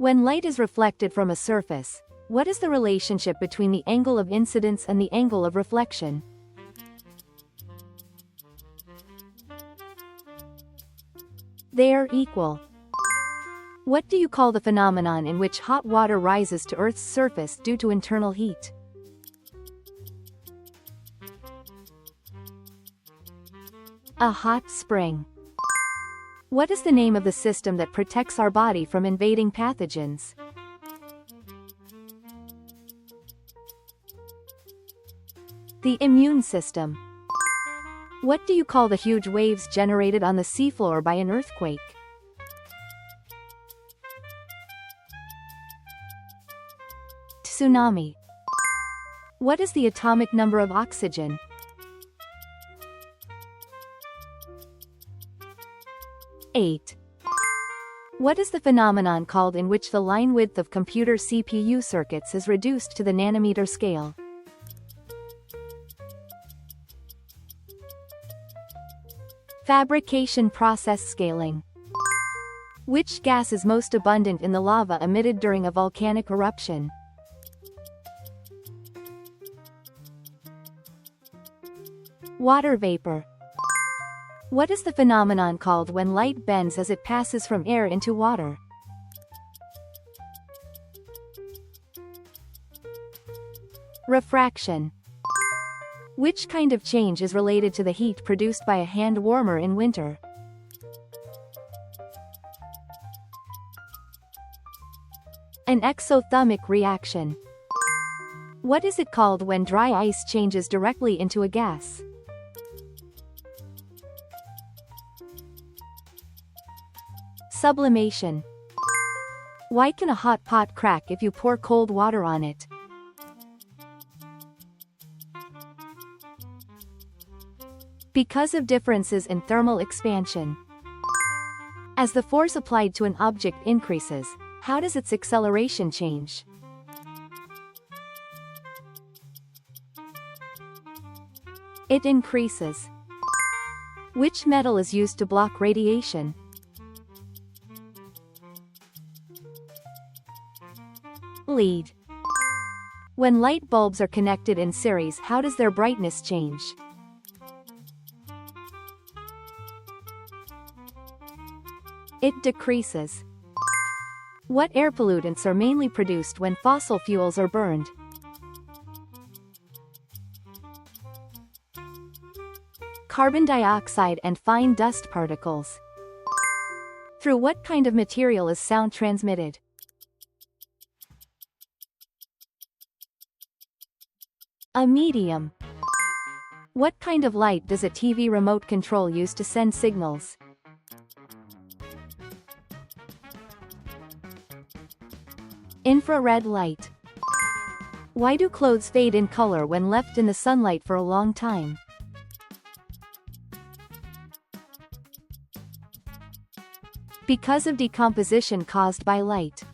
When light is reflected from a surface, what is the relationship between the angle of incidence and the angle of reflection? They are equal. What do you call the phenomenon in which hot water rises to Earth's surface due to internal heat? A hot spring. What is the name of the system that protects our body from invading pathogens? The immune system. What do you call the huge waves generated on the seafloor by an earthquake? Tsunami. What is the atomic number of oxygen? 8. What is the phenomenon called in which the line width of computer CPU circuits is reduced to the nanometer scale? Fabrication process scaling. Which gas is most abundant in the lava emitted during a volcanic eruption? Water vapor. What is the phenomenon called when light bends as it passes from air into water? Refraction. Which kind of change is related to the heat produced by a hand warmer in winter? An exothermic reaction. What is it called when dry ice changes directly into a gas? Sublimation. Why can a hot pot crack if you pour cold water on it? Because of differences in thermal expansion. As the force applied to an object increases, how does its acceleration change? It increases. Which metal is used to block radiation? Lead. When light bulbs are connected in series, how does their brightness change? It decreases. What air pollutants are mainly produced when fossil fuels are burned? Carbon dioxide and fine dust particles. Through what kind of material is sound transmitted? A medium. What kind of light does a TV remote control use to send signals? Infrared light. Why do clothes fade in color when left in the sunlight for a long time? Because of decomposition caused by light.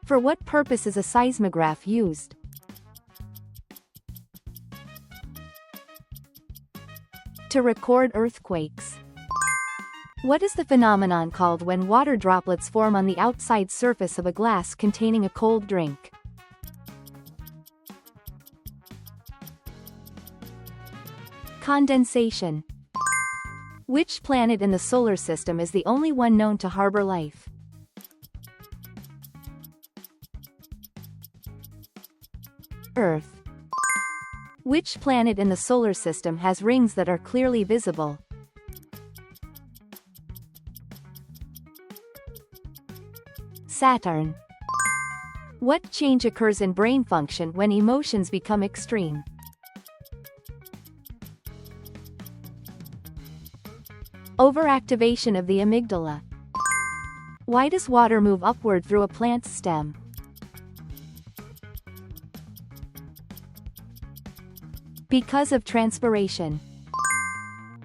For what purpose is a seismograph used? To record earthquakes. What is the phenomenon called when water droplets form on the outside surface of a glass containing a cold drink? Condensation. Which planet in the solar system is the only one known to harbor life? Earth. Which planet in the solar system has rings that are clearly visible? Saturn. What change occurs in brain function when emotions become extreme? Overactivation of the amygdala. Why does water move upward through a plant's stem? Because of transpiration.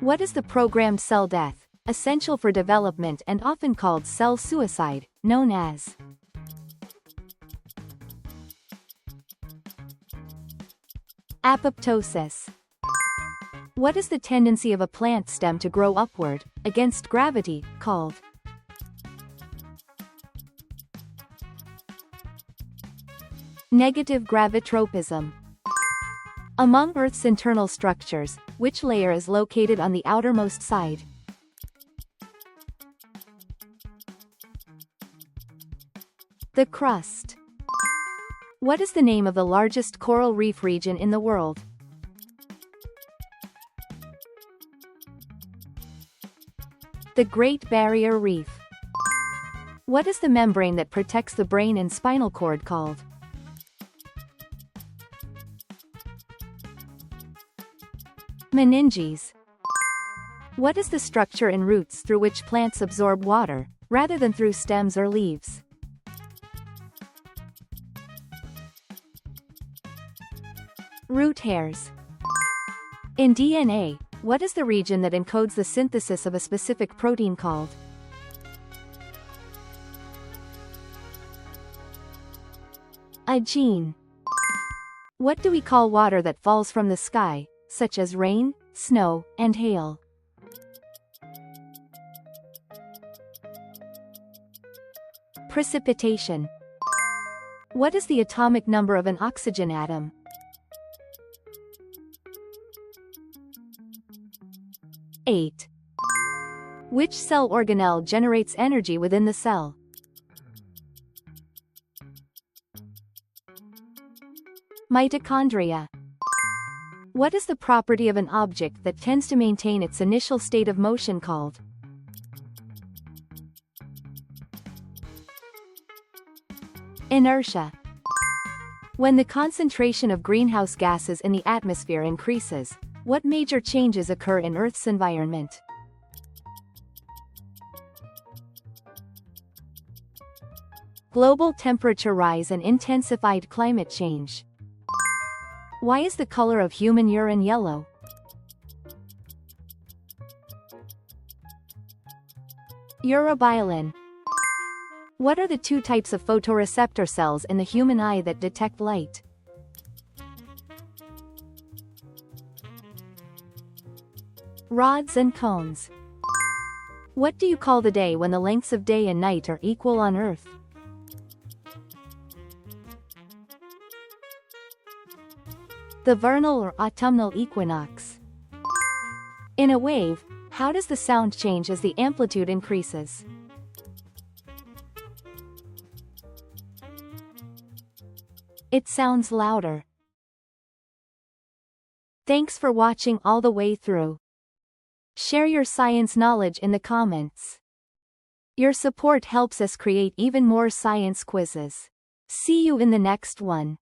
What is the programmed cell death, essential for development and often called cell suicide, known as? Apoptosis. What is the tendency of a plant stem to grow upward, against gravity, called? Negative gravitropism. Among Earth's internal structures, which layer is located on the outermost side? The crust. What is the name of the largest coral reef region in the world? The Great Barrier Reef. What is the membrane that protects the brain and spinal cord called? Meninges. What is the structure in roots through which plants absorb water, rather than through stems or leaves? Root hairs. In DNA, what is the region that encodes the synthesis of a specific protein called? A gene. What do we call water that falls from the sky, such as rain, snow, and hail? Precipitation. What is the atomic number of an oxygen atom? Eight. Which cell organelle generates energy within the cell? Mitochondria. What is the property of an object that tends to maintain its initial state of motion called? Inertia. When the concentration of greenhouse gases in the atmosphere increases, what major changes occur in Earth's environment? Global temperature rise and intensified climate change. Why is the color of human urine yellow? Urobilin. What are the two types of photoreceptor cells in the human eye that detect light? Rods and cones. What do you call the day when the lengths of day and night are equal on Earth? The vernal or autumnal equinox. In a wave, how does the sound change as the amplitude increases? It sounds louder. Thanks for watching all the way through. Share your science knowledge in the comments. Your support helps us create even more science quizzes. See you in the next one.